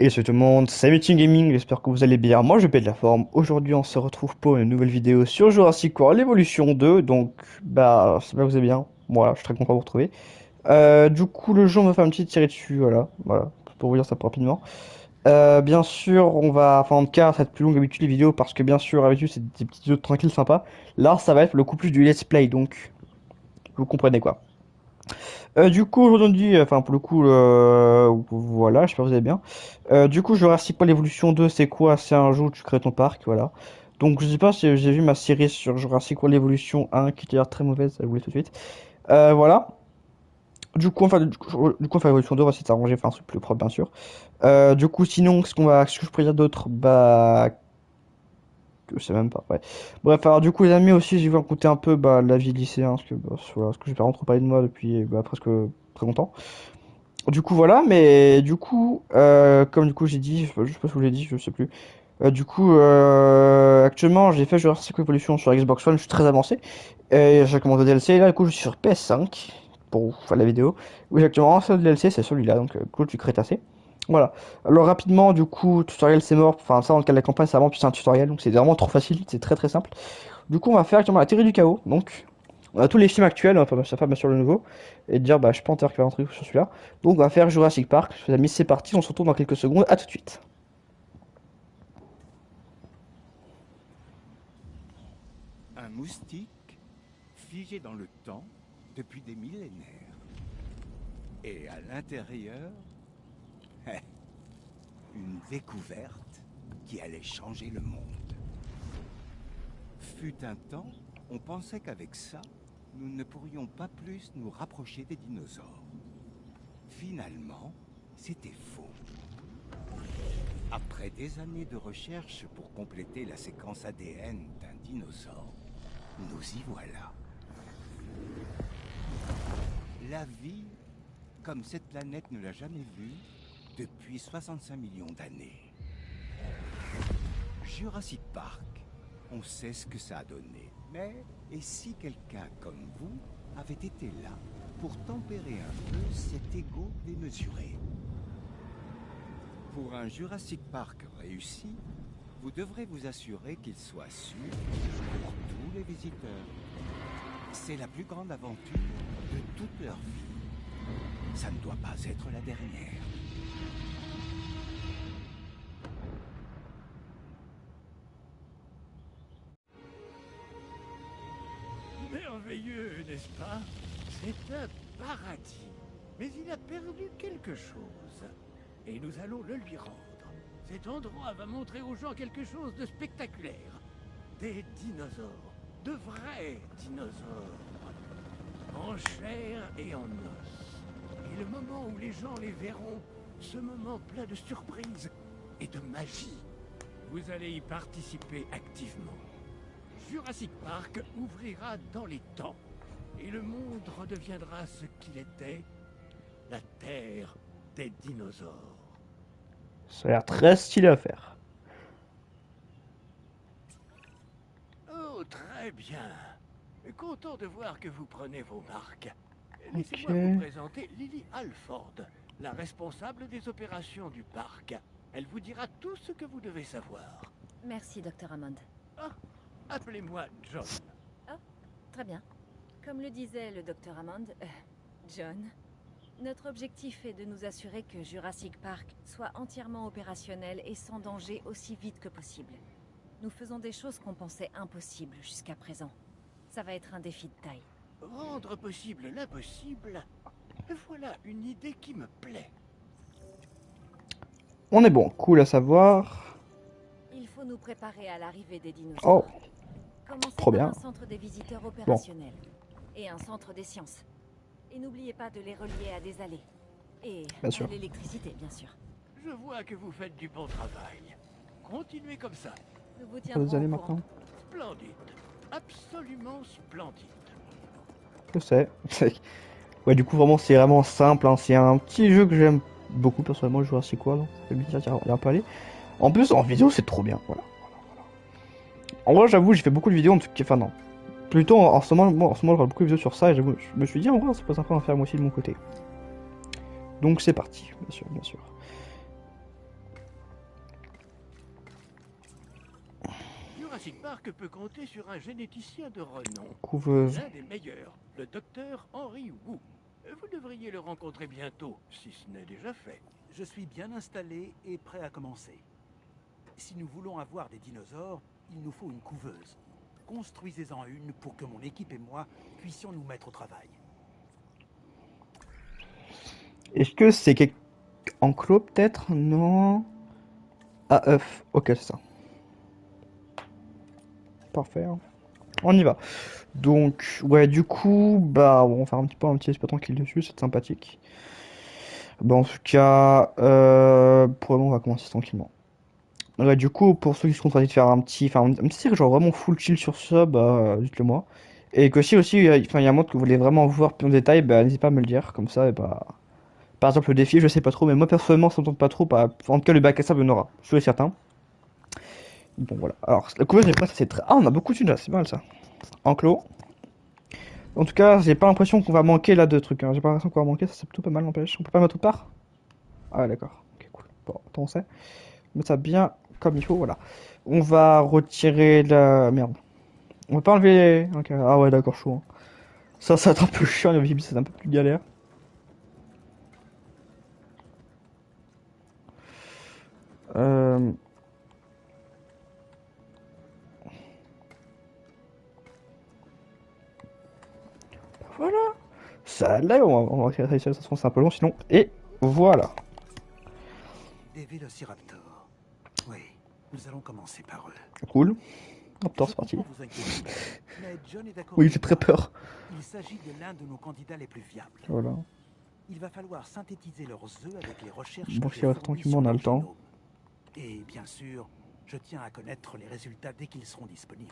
Et salut tout le monde, c'est Meeting Gaming, j'espère que vous allez bien. Moi je paie de la forme. Aujourd'hui on se retrouve pour une nouvelle vidéo sur Jurassic World Evolution 2. Donc bah j'espère que vous allez bien. Voilà, je suis très content de vous retrouver. Du coup le jeu on va faire une petite série dessus, voilà, pour vous dire ça rapidement. Bien sûr on va, enfin en tout cas ça va être plus long d'habitude les vidéos parce que bien sûr d'habitude c'est des petites vidéos tranquilles sympas. Là ça va être le coup plus du let's play donc vous comprenez quoi. Du coup, aujourd'hui, enfin pour le coup, voilà, j'espère que vous allez bien. Du coup, Jurassic World Evolution 2, c'est quoi? C'est un jeu où tu crées ton parc, voilà. Donc je sais pas si j'ai vu ma série sur Jurassic World Evolution 1 qui était l'air très mauvaise, je vous l'ai tout de suite. Voilà. Du coup, enfin, Evolution 2, on va essayer de s'arranger, faire un truc plus propre, bien sûr. Du coup, sinon, ce que je pourrais dire d'autre? Bah, je sais même pas, ouais. Bref, alors du coup, les amis, aussi, je vais vous raconter un peu bah, la vie de lycéen, parce que, bah, voilà, parce que j'ai pas trop parlé de moi depuis bah, presque très longtemps. Du coup voilà, mais du coup, comme du coup j'ai dit, je sais pas si je vous l'ai dit, je sais plus. Actuellement j'ai fait Jurassic Evolution sur Xbox One, je suis très avancé. Et j'ai commandé le DLC, là du coup je suis sur PS5, pour faire la vidéo. Où j'ai actuellement un seul DLC, c'est celui-là, donc cool, tu crées assez. Voilà. Alors rapidement, du coup, tutoriel c'est mort, enfin ça dans le cas de la campagne c'est vraiment plus un tutoriel, donc c'est vraiment trop facile, c'est très très simple. Du coup on va faire actuellement la théorie du chaos, donc on a tous les films actuels, on va faire bien sûr le nouveau, et dire bah je peux en faire un truc sur celui-là. Donc on va faire Jurassic Park, les amis c'est parti, on se retrouve dans quelques secondes, à tout de suite. Un moustique figé dans le temps depuis des millénaires. Et à l'intérieur, une découverte qui allait changer le monde. Fut un temps, on pensait qu'avec ça, nous ne pourrions pas plus nous rapprocher des dinosaures. Finalement, c'était faux. Après des années de recherche pour compléter la séquence ADN d'un dinosaure, nous y voilà. La vie, comme cette planète ne l'a jamais vue, depuis 65 millions d'années. Jurassic Park, on sait ce que ça a donné. Mais, et si quelqu'un comme vous avait été là pour tempérer un peu cet ego démesuré? Pour un Jurassic Park réussi, vous devrez vous assurer qu'il soit sûr pour tous les visiteurs. C'est la plus grande aventure de toute leur vie. Ça ne doit pas être la dernière. Merveilleux, n'est-ce pas? C'est un paradis. Mais il a perdu quelque chose. Et nous allons le lui rendre. Cet endroit va montrer aux gens quelque chose de spectaculaire. Des dinosaures. De vrais dinosaures. En chair et en os. Et le moment où les gens les verront, ce moment plein de surprises et de magie, vous allez y participer activement. Jurassic Park ouvrira dans les temps, et le monde redeviendra ce qu'il était, la terre des dinosaures. Ça a l'air très stylé à faire. Oh, très bien. Content de voir que vous prenez vos marques. Ok. Laissez-moi vous présenter Lily Alford, la responsable des opérations du parc. Elle vous dira tout ce que vous devez savoir. Merci, Dr. Hammond. Ah, appelez-moi John. Oh, très bien. Comme le disait le Dr. Hammond, John, notre objectif est de nous assurer que Jurassic Park soit entièrement opérationnel et sans danger aussi vite que possible. Nous faisons des choses qu'on pensait impossibles jusqu'à présent. Ça va être un défi de taille. Rendre possible l'impossible. Voilà une idée qui me plaît. On est bon, cool à savoir. Il faut nous préparer à l'arrivée des Oh, dinosaures. Commencez trop par bien. un centre des visiteurs Bon, opérationnels. Et un centre des sciences. Et n'oubliez pas de les relier à des allées. Et bien à sûr. l'électricité, bien sûr. Je vois que vous faites du bon travail. Continuez comme ça. Nous vous Vous tiendrons allez au courant. maintenant? Splendide. Absolument splendide. Je sais. Ouais, du coup, vraiment, c'est vraiment simple, hein. C'est un petit jeu que j'aime beaucoup, personnellement, Jurassic World. Ça fait bizarre d'y un peu aller. En plus, en vidéo, c'est trop bien, voilà. En vrai, j'avoue, j'ai fait beaucoup de vidéos, en tout cas, enfin non. Plutôt, en ce moment, moi, en ce moment, je regarde beaucoup de vidéos sur ça, et j'avoue, je me suis dit, en vrai, c'est pas sympa d'en faire moi aussi de mon côté. Donc, c'est parti, bien sûr, bien sûr. Jurassic Park peut compter sur un généticien de renom. Couveuse. L'un des meilleurs, le docteur Henry Wu. Vous devriez le rencontrer bientôt, si ce n'est déjà fait. Je suis bien installé et prêt à commencer. Si nous voulons avoir des dinosaures, il nous faut une couveuse. Construisez-en une pour que mon équipe et moi puissions nous mettre au travail. Est-ce que c'est quelque... enclos peut-être? Non. Ah, œuf. Ok, c'est ça. Parfait, hein. On y va. Donc, ouais, du coup, bah, on va faire un petit esprit tranquille dessus, c'est sympathique. Bah, en tout cas, pour le moment, on va commencer tranquillement. Ouais, du coup, pour ceux qui se contradisent de faire un petit cirque, genre vraiment full chill sur ça, bah, dites-le moi. Et que si aussi, il y a un mode que vous voulez vraiment voir plus en détail, bah, n'hésitez pas à me le dire, comme ça, et bah, par exemple, le défi, je sais pas trop, mais moi, personnellement, ça me tente pas trop, bah, en tout cas, le bac à sable, il y en aura, je suis certain. Bon, voilà. Alors, la couveuse, j'ai ça c'est très... Ah, on a beaucoup de thunes là, c'est mal ça. Enclos. En tout cas, j'ai pas l'impression qu'on va manquer là de trucs, hein. J'ai pas l'impression qu'on va manquer, ça c'est plutôt pas mal, n'empêche. On peut pas mettre autre part? Ah, d'accord. Ok, cool. Bon, attends, on sait. Mettre ça bien comme il faut, voilà. On va retirer la... Merde. On va pas enlever... Ok, ah ouais, d'accord, chaud, hein. Ça va être un peu chiant, le c'est un peu plus galère. Euh... Voilà. Ça là, on va retirer ça, de toute façon c'est un peu long sinon. Et voilà. Des vélociraptors. Oui, nous allons commencer par eux. Cool. Raptor, Je c'est parti. comprends vos inquiétudes, mais John est d'accord Oui, avec j'ai très moi. peur. Il s'agit de l'un de nos candidats les plus viables. Voilà. Il va falloir synthétiser leurs œufs avec les recherches Bon, que si j'ai on fournies tranquillement, on sur a leur le temps. génome. Et bien sûr, je tiens à connaître les résultats dès qu'ils seront disponibles.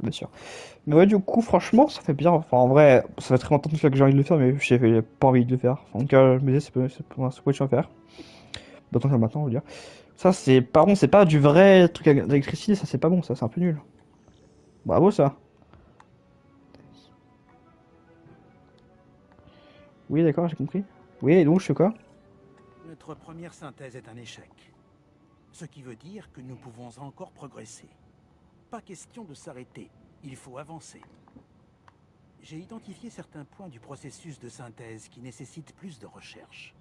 Bien sûr. Mais ouais, du coup, franchement, ça fait bien. Enfin, en vrai, ça fait très longtemps que j'ai envie de le faire, mais j'ai pas envie de le faire. Enfin, en tout cas, je me disais, c'est pour un switch à faire. D'autant que maintenant, on va dire. Ça, c'est. Par contre, c'est pas du vrai truc d'électricité, ça, c'est pas bon, ça, c'est un peu nul. Bravo, ça. Oui, d'accord, j'ai compris. Oui, et donc, je fais quoi? Notre première synthèse est un échec. Ce qui veut dire que nous pouvons encore progresser. Pas question de s'arrêter, il faut avancer. J'ai identifié certains points du processus de synthèse qui nécessitent plus de recherche.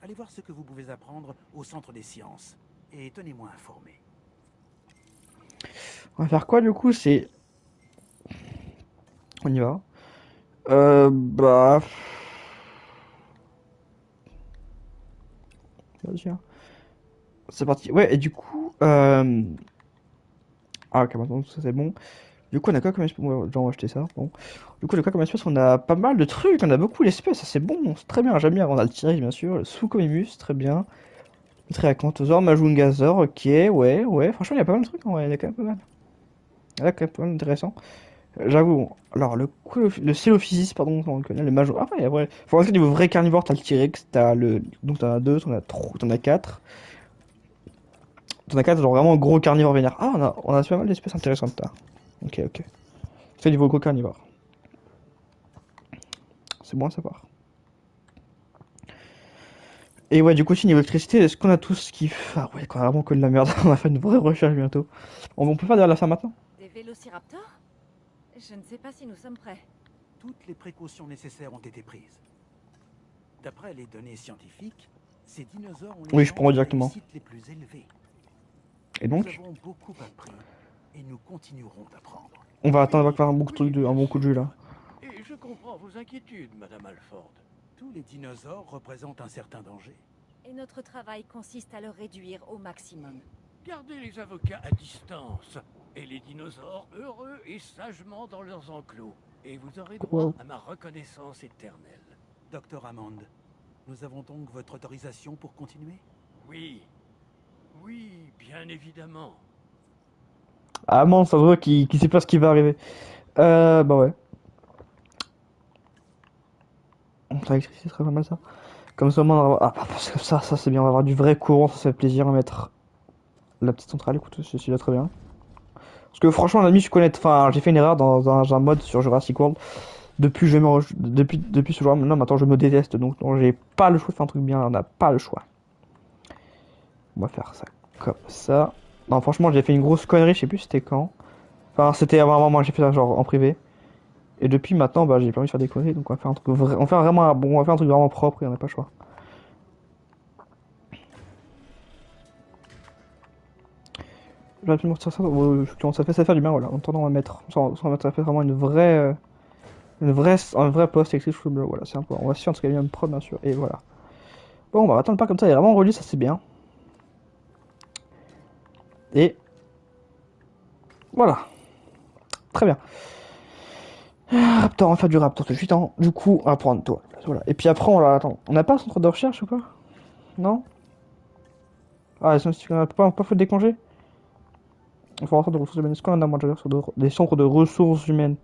Allez voir ce que vous pouvez apprendre au Centre des Sciences et tenez-moi informé. On va faire quoi, du coup? C'est. On y va. Bah. Vas-y, hein. C'est parti. Ouais, et du coup. Ah, ok, maintenant, ça c'est bon. Du coup, on a quoi comme espèce? Ouais, on va acheter ça. Bon. Du coup, on a quoi comme espèce? On a pas mal de trucs. On a beaucoup d'espèces. Ça, c'est bon. C'est très bien. J'aime bien. On a le T-Rex, bien sûr. Le Suchomimus, très bien. Le Triacanthosaure, Majungasaur. Ok, ouais, ouais. Franchement, il y a pas mal de trucs. Ouais, il y a quand même pas mal. Il y a quand même pas mal intéressant. J'avoue. Alors, le Célophysis, pardon, on le connaît. Le Major. Ah, ouais, ouais. Faut rentrer niveau vrai carnivore. T'as le T-Rex. T'as le. Donc, t'en as deux. T'en as trois. T'en as quatre. T'en as quatre, genre vraiment gros carnivore vénère. Ah, on a pas mal d'espèces intéressantes là. Ok, ok. C'est niveau gros carnivore. C'est bon à savoir. Et ouais, du coup, aussi, niveau électricité, est-ce qu'on a tout ce qu'il faut? Ah ouais, quand vraiment que de la merde. On va faire une vraie recherche bientôt. On peut faire derrière la fin maintenant? Des vélociraptors? Je ne sais pas si nous sommes prêts. Toutes les précautions nécessaires ont été prises. D'après les données scientifiques, ces dinosaures ont les Oui, je chances prends de directement. réussite les plus élevées. Et Nous donc, avons beaucoup appris et nous continuerons d'apprendre. on va attendre d'avoir un bon truc de, un bon coup de jeu là. Et je comprends vos inquiétudes, Madame Alford. Tous les dinosaures représentent un certain danger. Et notre travail consiste à le réduire au maximum. Gardez les avocats à distance et les dinosaures heureux et sagement dans leurs enclos. Et vous aurez droit Wow. à ma reconnaissance éternelle. Docteur Hammond, nous avons donc votre autorisation pour continuer? Oui, oui, bien évidemment. Ah man, ça se voit qu'il sait pas ce qui va arriver. Bah ouais. L'électricité, c'est très pas mal ça. Comme ça, au moins, on va avoir... Ah, parce que ça c'est bien, on va avoir du vrai courant, ça fait plaisir à mettre. La petite centrale, écoute, ceci là très bien. Parce que franchement, l'ami, je connais. Enfin, j'ai fait une erreur dans un mode sur Jurassic World. Depuis ce jour-là, maintenant, je me déteste. Donc, j'ai pas le choix de faire un truc bien. On n'a pas le choix. On va faire ça comme ça. Non, franchement, j'ai fait une grosse connerie, je sais plus c'était quand. Enfin, c'était avant un moment, j'ai fait ça genre en privé. Et depuis maintenant, bah, j'ai pas envie de faire des conneries, donc on va faire un truc on va faire vraiment, bon, on va faire un truc vraiment propre et on n'a pas le choix. Je vais absolument sortir ça, ça fait du bien, voilà. En attendant, on va mettre, ça fait vraiment un vrai post écrit sous le bleu, voilà, c'est un peu, on va suivre en tout cas une prod, bien sûr, et voilà. Bon, on va attendre pas comme ça, il est vraiment relié, ça c'est bien. Et voilà, très bien. Raptor, on va faire du raptor tout de suite, hein. Du coup, on va prendre toi, voilà. Et puis après, on va, attends, on n'a pas un centre de recherche ou quoi? Non? Ah, on n'a pas fait des congés? Il faut rentrer de ressources humaines. Est-ce qu'on a moins sur des centres de ressources humaines?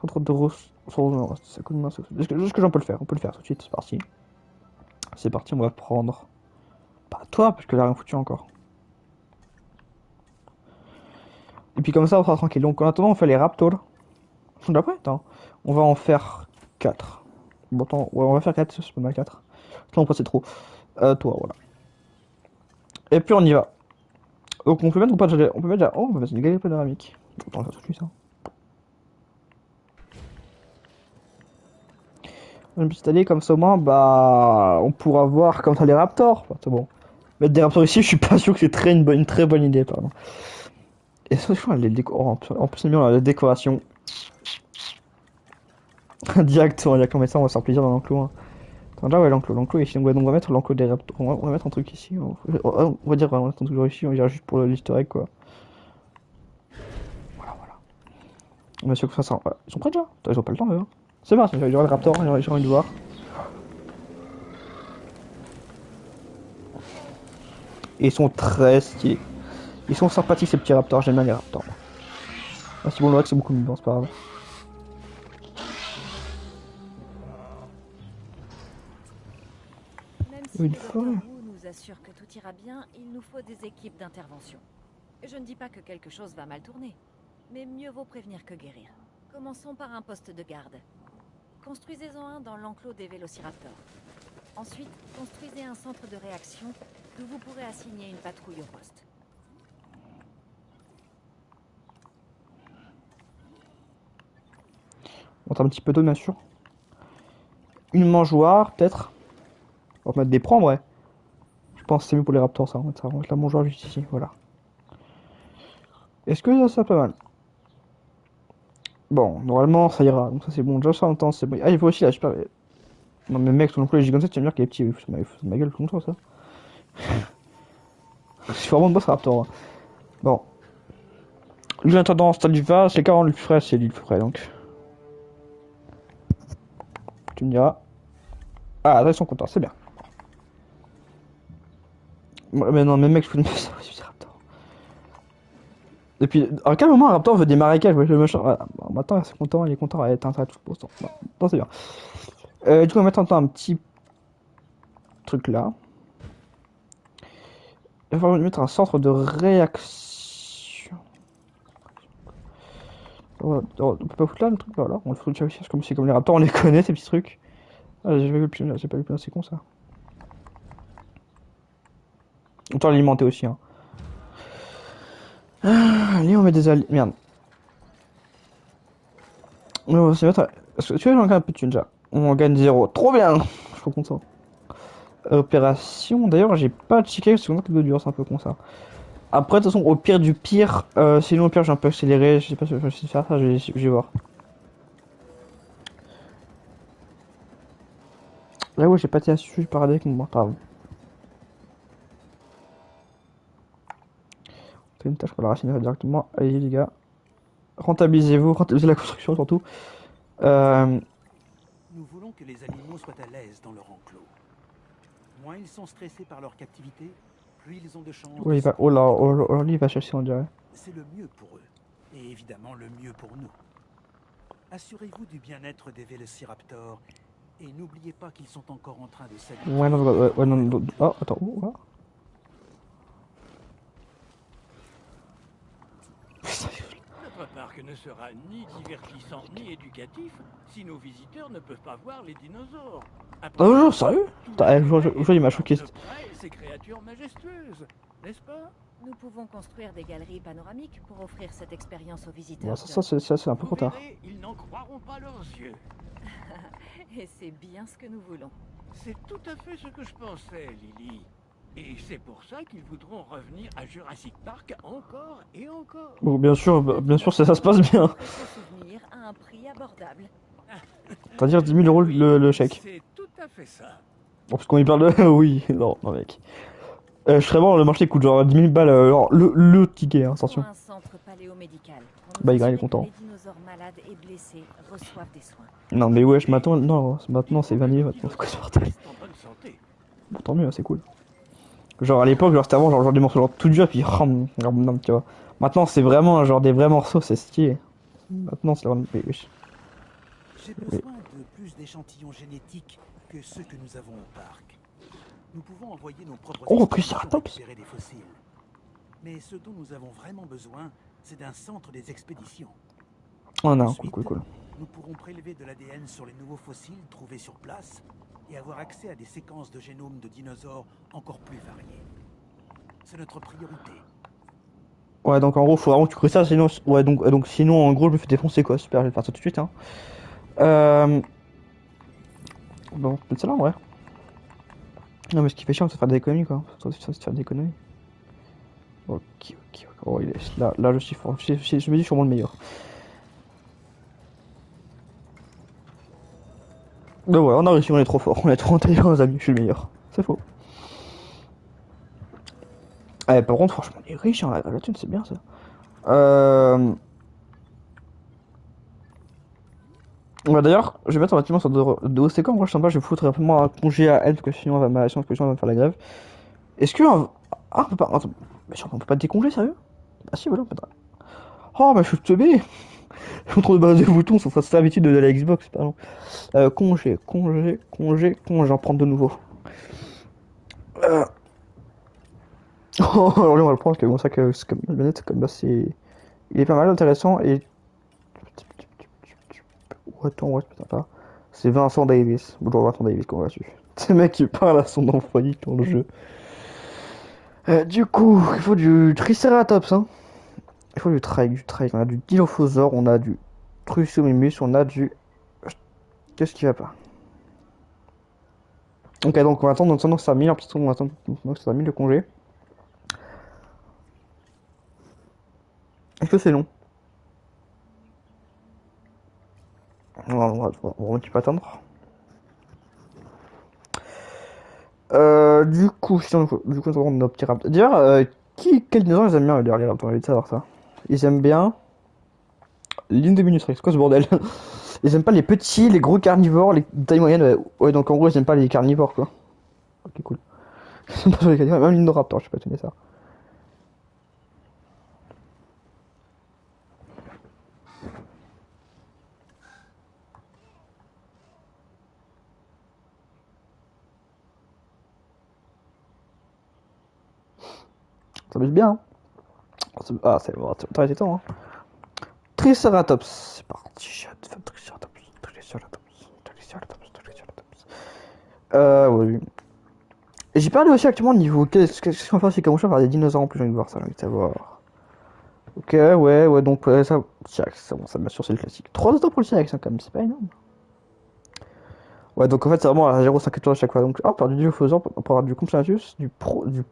Centre de ressources. Non, ça coûte moins. Est-ce que j'en peux le faire? On peut le faire tout de suite, c'est parti. C'est parti, on va prendre. Pas toi, parce que là, rien foutu encore. Et puis comme ça, on sera tranquille. Donc en attendant, on fait les raptors. Ils sont déjà prêts? Attends. On va en faire 4. Bon, attends, ouais, on va faire 4, c'est pas mal 4. Non, pas c'est trop. Toi, voilà. Et puis on y va. Donc on peut mettre ou pas déjà. On peut mettre déjà. Oh, on va mettre une galerie panoramique. Attends, on va faire tout de suite, hein. Une petite allée comme ça au moins, bah, on pourra voir comme ça les raptors. Enfin, c'est bon. Mettre des raptors ici, je suis pas sûr que c'est une très bonne idée, pardon. Et ça, je crois, les décors. En plus, c'est bien la décoration. Direct, on va mettre ça, on va se faire plaisir dans l'enclos, hein. Attends, là, ouais, l'enclos ici. Donc, on va mettre l'enclos des raptors. On va mettre un truc ici. On va dire, on va mettre un truc genre ici, on dirait juste pour l'easter egg, quoi. Voilà, voilà. On est sûr que ça, ouais. Ils sont prêts déjà? Attends, ils ont pas le temps, eux, hein. C'est bon, il y aura le raptor, j'ai envie de voir. Et ils sont très stylés. Ils sont sympathiques ces petits raptors, j'aime bien les raptors. Ah, c'est bon, le reste c'est beaucoup mieux, bon, c'est pas grave. Même Il y si a le une docteur forêt. Wu nous assure que tout ira bien, il nous faut des équipes d'intervention. Je ne dis pas que quelque chose va mal tourner, mais mieux vaut prévenir que guérir. Commençons par un poste de garde. Construisez-en un dans l'enclos des vélociraptors. Ensuite, construisez un centre de réaction d'où vous pourrez assigner une patrouille au poste. On va un petit peu d'eau, bien sûr. Une mangeoire, peut-être. On va mettre des proies, ouais. Je pense que c'est mieux pour les raptors, ça. On va mettre la mangeoire juste ici, voilà. Est-ce que ça pas mal? Bon, normalement, ça ira. Donc ça, c'est bon. Déjà, ça, en temps, c'est bon. Ah, il faut aussi la super. Non, mais mec, ton emploi est gigantesque, tu vas me dire qu'il est petit. C'est ma gueule, comme ça. C'est vraiment de boss raptor, hein. Bon. Lui, en attendant, c'est du va, c'est 40 le plus frais, c'est lui le plus frais, donc. Tu me diras. Ah, là, ils sont contents, c'est bien. Ouais, mais non, mais mec, je peux ça, c'est raptor. Et puis, à quel moment un raptor veut des marécages, ouais, le machin. Ah, bon, maintenant, c'est content, il est content, il est intérêt tout pour l'instant. Non, c'est bien. Du coup, on va mettre un petit truc là. Il va falloir mettre un centre de réaction. On peut pas foutre là le truc, voilà. On le fout aussi, comme c'est comme les raptors, on les connaît ces petits trucs. Ah, j'ai pas vu le plus, c'est con ça. Autant l'alimenter aussi, hein. Allez, on met des alliés. Merde. On va se mettre. Est-ce que tu veux, j'en gagne un peu de thunes déjà. On gagne 0. Trop bien! Je suis trop content. Opération. D'ailleurs, j'ai pas checké parce que de dur, c'est un peu con ça. Après, de toute façon, au pire du pire, sinon au pire, j'ai un peu accéléré. Je sais pas si je vais faire ça, je vais voir. Là, ouais, j'ai pas été assis, je parlé avec moi. Pardon. C'est une tâche pour la racine directement. Allez, les gars. Rentabilisez-vous, rentabilisez la construction surtout. Nous voulons que les animaux soient à l'aise dans leur enclos. Moins ils sont stressés par leur captivité, plus ils ont de chances Ouais, de il va. s'en Oh là, remettre. oh là, lui, il va chercher, on dirait. C'est le mieux pour eux, et évidemment le mieux pour nous. Assurez-vous du bien-être des vélociraptors, et n'oubliez pas qu'ils sont encore en train de s'habituer. Ouais, non, ouais, non, non. Oh, attends, où, là? Notre parc ne sera ni divertissant ni éducatif si nos visiteurs ne peuvent pas voir les dinosaures. Oh, non, sérieux? Tout Putain, le monde il m'a choqué. de près ces créatures majestueuses, n'est-ce pas? Nous pouvons construire des galeries panoramiques pour offrir cette expérience aux Bon, visiteurs. ça, c'est un peu Vous trop tard. verrez, ils n'en croiront pas leurs yeux. Et c'est bien ce que nous voulons. C'est tout à fait ce que je pensais, Lily. Et c'est pour ça qu'ils voudront revenir à Jurassic Park encore et encore. Bon, bien sûr, ça se passe bien. Offrez ce souvenir à un prix abordable. C'est-à-dire 10 000 euros le chèque. C'est tout à fait ça. Bon, parce qu'on y parle de... oui, non, mec. Je serais bon, le marché coûte genre 10 000 balles, alors le ticket, hein, attention. Pour un centre paléomédical. Bah, il est content. Les dinosaures malades et blessés reçoivent des soins. Non, mais wesh, maintenant c'est vanillé, maintenant, c'est quoi ce bordel? Reste en bonne santé. Bon, tant mieux, c'est cool. Genre à l'époque, genre c'était avant, genre des morceaux genre tout durs, puis tu vois. Maintenant, c'est vraiment genre des vrais morceaux, c'est stylé. Maintenant, c'est vraiment... oui, wesh. J'ai besoin de plus d'échantillons génétiques que ceux que nous avons au parc. Nous pouvons envoyer nos propres Oh, expéditions Triceratops. récupérer des fossiles. Mais ce dont nous avons vraiment besoin, c'est d'un centre des expéditions. Oh non, Ensuite, cool. nous pourrons prélever de l'ADN sur les nouveaux fossiles trouvés sur place et avoir accès à des séquences de génomes de dinosaures encore plus variées. C'est notre priorité. Ouais, donc en gros, faut vraiment que tu crées ça, sinon... Ouais, donc sinon, en gros, je me fais défoncer, quoi. Super, je vais faire ça tout de suite, hein. Bon, peut-être ça là, en vrai. Non, mais ce qui fait chiant, c'est de faire des économies, quoi. C'est de faire des économies. Ok. Oh, il est... Là, je suis fort. Je me dis, je suis vraiment le meilleur. Ben voilà, on a réussi, on est trop fort. On est trop intelligents, les amis. Je suis le meilleur. C'est faux. Par contre, franchement, on est riche, hein, la thune, c'est bien, ça. Bah, d'ailleurs, je vais mettre un bâtiment sur de haut séquence. Moi, je sens pas, je vais foutre rapidement un congé à elle, parce que sinon, elle va me faire la grève. Est-ce que... Ah, on peut pas... Attends, mais on peut pas décongeler, sérieux? Ah si, voilà, on peut pas... Oh, bah, je suis teubé. Je me trouve de base de boutons, ça sera l'habitude de la Xbox, pardon. Congé, j'en prends de nouveau. Oh, alors lui, on va le prendre, parce que bon, ça que c'est comme manette, comme bah, c'est... Il est pas mal intéressant, et... Attends, putain, pas. C'est Vincent Davis. Bonjour Vincent Davis, comment vas-tu? C'est le mec qui parle à son employé dans le jeu. Du coup, il faut du Triceratops, hein. Il faut du Trike. On a du Dilophosaure, on a du Trucomimus, on a du... Qu'est-ce qui va pas? Ok, donc on va attendre, que ça a mis, on va attendre que ça a mis le congé. Est-ce que c'est long? On va un petit peu attendre. Du coup, on va nos petits raptors. D'ailleurs, quel dinosaure ils aiment bien les raptors? J'ai envie de savoir ça. Ils aiment bien l'Indominus Rex. C'est quoi ce bordel? Ils aiment pas les petits, les gros carnivores, les tailles moyennes. Ouais, donc en gros, ils aiment pas les carnivores, quoi. Ok, cool. Ils aiment pas les carnivores, même l'Indoraptor, je sais pas tenir ça. Ça bouge bien, hein. Ah, c'est bon, t'as été temps, hein. Triceratops. C'est parti, Triceratops. Oui. Et j'ai parlé aussi actuellement niveau. Qu'est-ce qu'on fait, c'est comme on par des dinosaures en plus, j'ai envie de voir ça, j'ai envie de savoir. Ok, ouais, donc ça. T-Rex, bon, ça bien sûr, c'est le classique. 3 autos pour le T-Rex, hein, quand même, c'est pas énorme. Ouais, donc en fait, c'est vraiment à 0,5 étoiles à chaque fois. Donc, hop, du Dilophosaure, on peut avoir du Compsognathus, du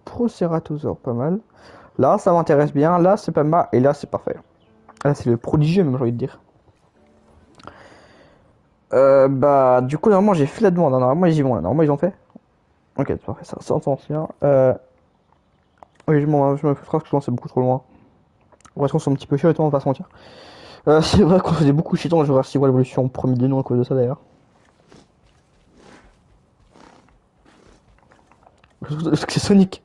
Proceratosaure, pas mal. Là, ça m'intéresse bien, là, c'est pas mal, et là, c'est parfait. Là, c'est le prodigieux, même, j'ai envie de dire. Bah, du coup, normalement, j'ai fait la demande, hein. Normalement, ils y vont, là. Normalement, ils ont fait. Ok, c'est parfait, ça entend bien. Oui, je me frère que c'est beaucoup trop loin. On va se un petit peu chiant, et tout, on va pas se mentir. C'est vrai qu'on faisait beaucoup chier dans Jurassic World Evolution, premier des noms à cause de ça, d'ailleurs. C'est Sonic.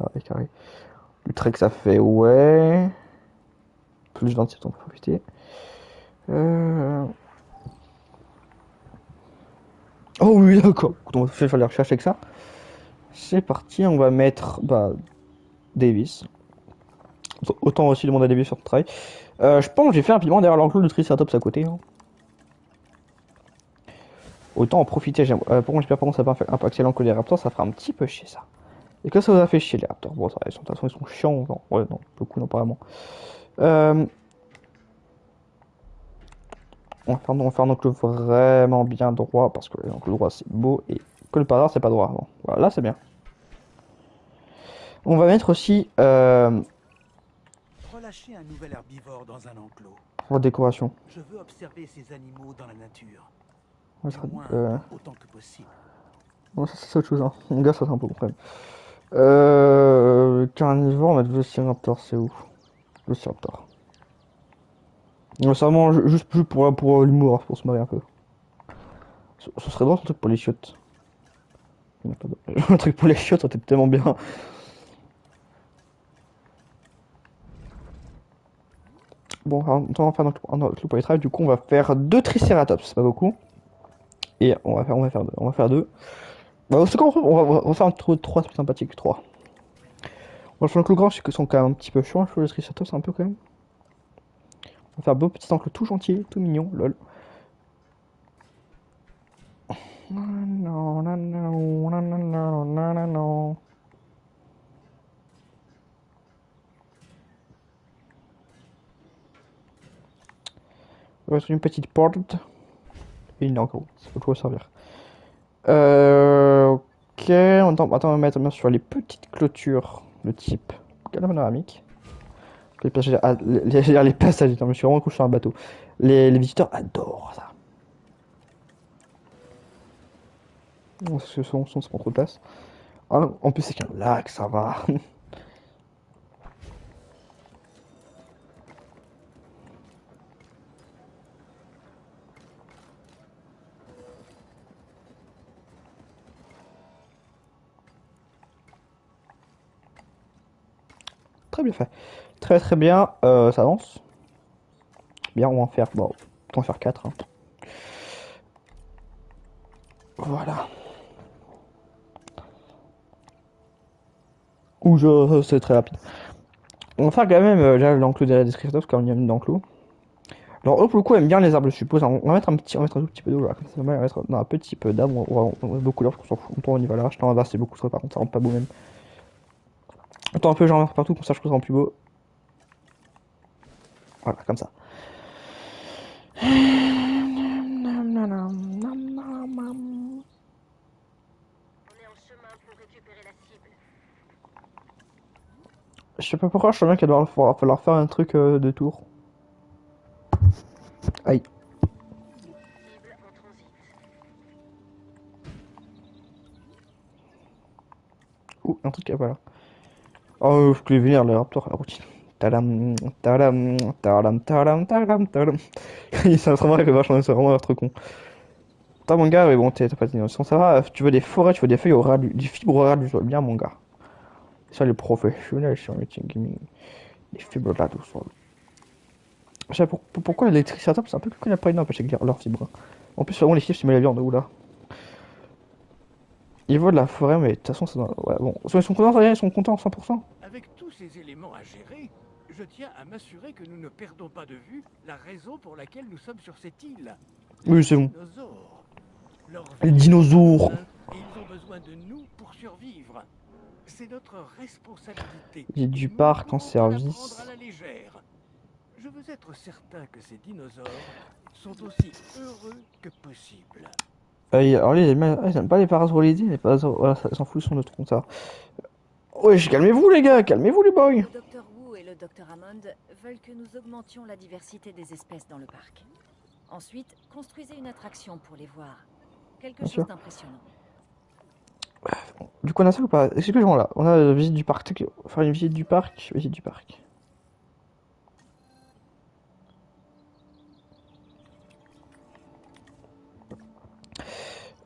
Carré. Le trek, ça fait, ouais. Plus 27, on peut profiter. Oh oui, d'accord. On va faire les recherches avec ça. C'est parti, on va mettre Davis. Autant aussi demander à Davis sur le travail. Je pense que j'ai fait rapidement derrière l'enclos de Triceratops à côté. Hein. autant en profiter. Par contre, j'espère pas que ça va pas impacter l'enclos des raptors, ça fera un petit peu chier ça. Et que ça vous a fait chier les raptors? Bon, ça, de toute façon, ils sont chiants. Non, ouais, non, beaucoup, non, apparemment. Euh, on va faire un enclos vraiment bien droit, parce que l'enclos droit c'est beau, et que le par c'est pas droit. Bon, voilà, là c'est bien. On va mettre aussi Relâcher un nouvel herbivore dans un enclos. pour décoration. Je veux observer ces animaux dans la nature. On Du sera- moins, euh, autant que possible. bon, ça c'est autre chose, hein. Mon gars, ça c'est un peu mon problème. Carnivore, on va mettre Velociraptor, c'est où? Velociraptor. Non, c'est vraiment juste pour l'humour, pour se marrer un peu. Ce serait drôle un truc pour les chiottes. Il y en a pas d'autre. Un truc pour les chiottes, ça aurait été tellement bien. Bon, on va faire un autre pour les travail. Du coup, on va faire 2 Triceratops, c'est pas beaucoup. Et on va faire 2. Bah, c'est quand on va faire un tour de 3, c'est plus sympathique, 3. Bon, le plus grand, c'est que sont quand même un petit peu chiants, je trouve les Triceratops, un peu quand même. On va faire un beau petit enclos tout gentil, tout mignon, lol. Non, non, non, non, non, non, non, non, non. On va mettre une petite porte. Et une enclos, ça peut toujours servir. Ok, attends, on va mettre bien sûr les petites clôtures de type panoramique. Les passagers, les passagers, je me suis vraiment couché sur un bateau. Les visiteurs adorent ça. Ce son, ça prend trop de place. Ah, en plus, c'est qu'un lac, ça va. Très bien fait. Très très bien, ça avance. Bien, on va en faire, bon, on va en faire 4. Hein. Voilà. Ou c'est très rapide. On va faire quand même là l'enclos des descripteurs parce qu'on y a une d'enclos. Alors eux pour le coup aiment bien les arbres je suppose. On va mettre un tout petit peu d'eau là, comme ça on va mettre un petit peu d'arbres, on va beaucoup d'arbres, parce qu'on s'en fout, on y va là, je t'en c'est beaucoup trop par contre, ça rend pas beau même. Autant un peu genre partout comme ça je trouve ça rend plus beau. Voilà, comme ça. Je sais pas pourquoi je sens bien qu'il va falloir faire un truc de tour. Aïe. Ouh, un truc, voilà. Oh, je voulais venir, le raptor, la routine. Tadam, tadam, tadam, tadam, tadam, tadam. C'est vraiment que vachement, c'est vraiment trop con. Attends, mon gars, mais bon, t'as pas de ça va, tu veux des forêts, tu veux des feuilles au ras des fibres au ras du sol, bien, mon gars. Ça, les professionnels sur le gaming. Les fibres là, du sol. Je sais pas pourquoi les triceratops, c'est un peu plus qu'on a pas énorme, parce que leurs fibres. En plus, vraiment, les fibres, c'est mal la viande, ou là. Ils voient de la forêt, mais de toute façon, ça doit... Ouais, bon. Ils sont contents, ça y est, ils sont contents, 100%. Avec tous ces éléments à gérer, je tiens à m'assurer que nous ne perdons pas de vue la raison pour laquelle nous sommes sur cette île. Oui, c'est bon. Dinosaures. Leur Les vie dinosaures. est et ils ont besoin de nous pour survivre. C'est notre responsabilité. J'ai du Nous ne parc en pouvons pas la service. prendre à la légère. Je veux être certain que ces dinosaures sont aussi heureux que possible. Alors les ils aiment pas les parasolides, les parasolides, voilà, ils s'en foutent, ils sont neutres comme ça. Wesh, calmez-vous les gars, calmez-vous les boys. Le docteur Wu et le docteur Hammond veulent que nous augmentions la diversité des espèces dans le parc. Ensuite, construisez une attraction pour les voir. Quelque Bien chose sûr. d'impressionnant. Du coup on a ça ou pas? Est-ce que je vois là? On a la visite du parc, faire une visite du parc, visite du parc.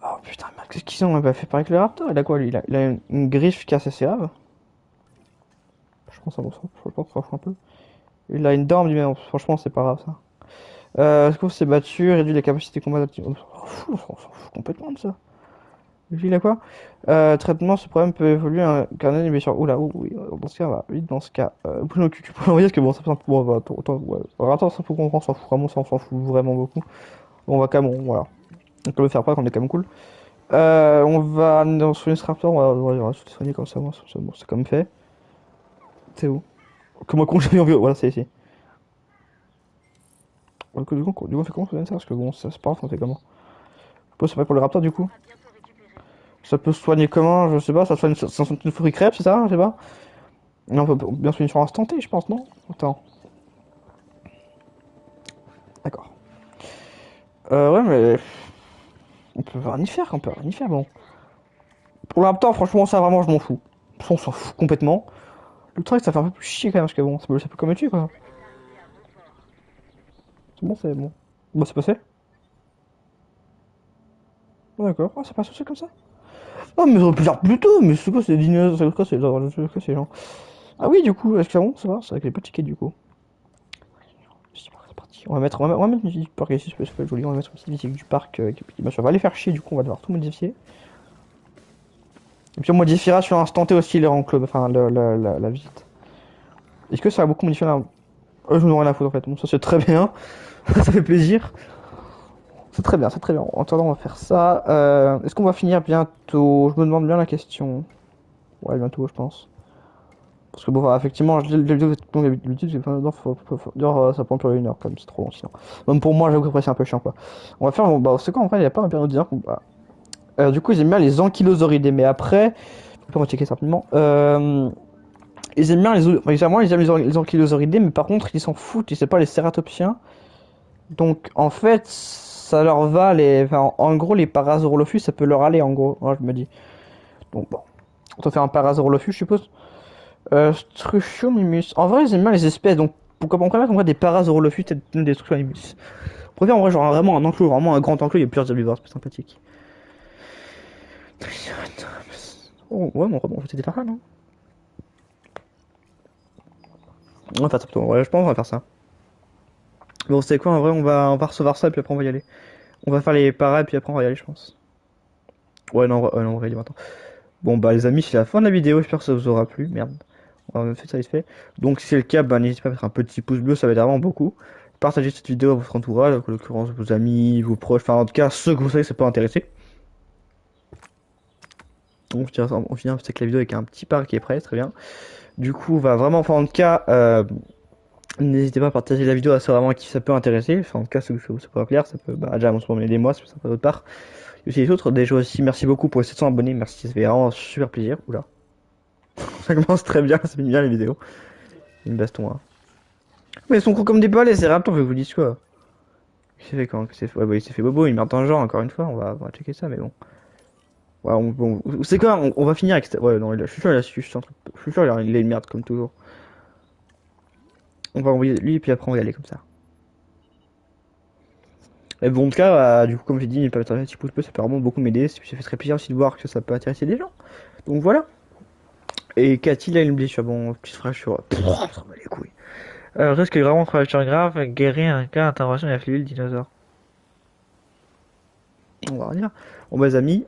Oh putain, mais qu'est-ce qu'ils ont fait pareil que le raptor? Il a quoi lui? Il a une griffe qui est assez serrave. Je pense que ça s'en un peu. Il a une dent, mais franchement c'est pas grave ça. Est-ce qu'on s'est battu, réduit les capacités combatives? On s'en fout complètement de ça. Il a quoi? Traitement, ce problème peut évoluer un carnet d'animation. Oula, oui, dans ce cas, va vite, dans ce cas. Bruno Cucu, pour envoyer, parce que bon, ça fait un peu. Bon, attends, ouais. Alors, attends, ça faut qu'on s'en fout, vraiment, ça on s'en fout vraiment beaucoup. Bon, on va quand même, voilà. Donc on va faire pas, on est quand même cool. On va soigner ce raptor, on va se soigner comme ça, bon, c'est comme fait. C'est où? Comment qu'on j'ai envie, voilà, c'est ici. Du coup, on fait comment soigner ça? Parce que bon, ça c'est pas grave, on fait comment? Je pense que c'est pas pour le raptor du coup. Ça peut se soigner comment? Je sais pas, ça soigne, ça soigne une fruit crêpe, c'est ça? Je sais pas. Non, on peut bien soigner sur instant T, je pense, non? Attends. D'accord. Ouais, mais on peut rien y faire, on peut rien y faire, bon. Pour le raptor, franchement, ça vraiment, je m'en fous. Ça, on s'en fout complètement. Le truc, ça fait un peu plus chier quand même, parce que bon, ça peut comme me tuer, quoi. C'est bon, c'est bon. Bon, c'est passé? Ouais, d'accord. Ah, c'est pas associé comme ça? Ah, mais ça aurait pu dire plus tôt, mais c'est quoi, c'est dinosaures, c'est quoi, c'est quoi, ces gens? Ah oui, du coup, est-ce que c'est bon, ça va? C'est avec les petits tickets, du coup. C'est parti. On va mettre une musique du parc ici, ça peut être joli. On va mettre une petite musique du parc, bien sûr, on va aller faire chier, du coup, on va devoir tout modifier. Et puis on modifiera sur instant T aussi leur enclos, enfin, la visite. Est-ce que ça va beaucoup modifier la... je n'en ai rien à foutre en fait. Bon, ça c'est très bien. Ça fait plaisir. C'est très bien, c'est très bien. En attendant, on va faire ça. Est-ce qu'on va finir bientôt? Je me demande bien la question. Ouais, bientôt, je pense. Parce que bon, voilà, effectivement, la vidéo est longue d'habitude, ça prend plus une heure quand même, c'est trop long sinon. Même pour moi, j'avoue que après c'est un peu chiant quoi. On va faire, bon, bah, c'est quoi en fait, il n'y a pas un période de combat. Du coup, ils aiment bien les ankylosauridés, mais après, on va checker ça rapidement. Ils aiment bien évidemment, ils aiment les ankylosauridés, mais par contre, ils s'en foutent, ils savent pas les cératopsiens. Donc, en fait, ça leur va les. Enfin, en gros, les Parasaurolophus, ça peut leur aller en gros, moi je me dis. Donc, bon. On va faire un Parasaurolophus, je suppose. Struthiomimus. En vrai, ils aiment bien les espèces, donc pourquoi pas on mettre en vrai des Parasaurolophus et des Struthiomimus. On préfère en vrai, genre vraiment un enclos, vraiment un grand enclos, il y a plusieurs herbivores, c'est plus sympathique. Oh, ouais, bon, c'était pas mal, non? On va faire ça plutôt, ouais, je pense qu'on va faire ça. Bon, c'est quoi en vrai, on va recevoir ça et puis après on va y aller. On va faire les paras et puis après on va y aller, je pense. Ouais, non, non, on va y aller maintenant. Bon, bah, les amis, c'est la fin de la vidéo, j'espère que ça vous aura plu. Merde. On va faire ça vite fait. Donc, si c'est le cas, bah, n'hésitez pas à mettre un petit pouce bleu, ça va aider vraiment beaucoup. Partagez cette vidéo à votre entourage, en l'occurrence vos amis, vos proches, enfin, en tout cas, ceux que vous savez que ça peut intéresser. On finit avec la vidéo avec un petit parc qui est prêt, très bien. Du coup, on va vraiment, enfin, en tout cas, n'hésitez pas à partager la vidéo à ceux vraiment qui ça peut intéresser. Enfin, en tout cas, ça peut plaire, ça peut, bah, déjà, on se promener des mois, ça peut sympa d'autre part. Et aussi les autres, déjà aussi, merci beaucoup pour les 700 abonnés, merci, ça fait vraiment super plaisir. Oula. Ça commence très bien, ça finit bien les vidéos. Une baston, hein. Mais ils sont gros comme des balais, c'est Raptor, je vous dis quoi. Il s'est fait quand? Ouais, bah, il s'est fait bobo, il meurt dans le genre, encore une fois, on va checker ça, mais bon. Ouais, bon, c'est quoi, on va finir avec ça. Ouais, non, je suis sûr, il a su, je suis sûr, il a une merde, comme toujours. On va envoyer lui, et puis après, on va y aller comme ça. Et bon, en tout cas, du coup, comme j'ai dit, il peut mettre un petit pouce bleu, ça peut vraiment beaucoup m'aider. Ça fait très plaisir aussi de voir que ça peut intéresser des gens. Donc voilà. Et Cathy, là, une blessure, bon, petite fracture. Pff, ça me bat les couilles. Risque vraiment fracture grave, guérir un cas d'intervention et affluer le dinosaure. On va rien dire. Bon, bah, les amis,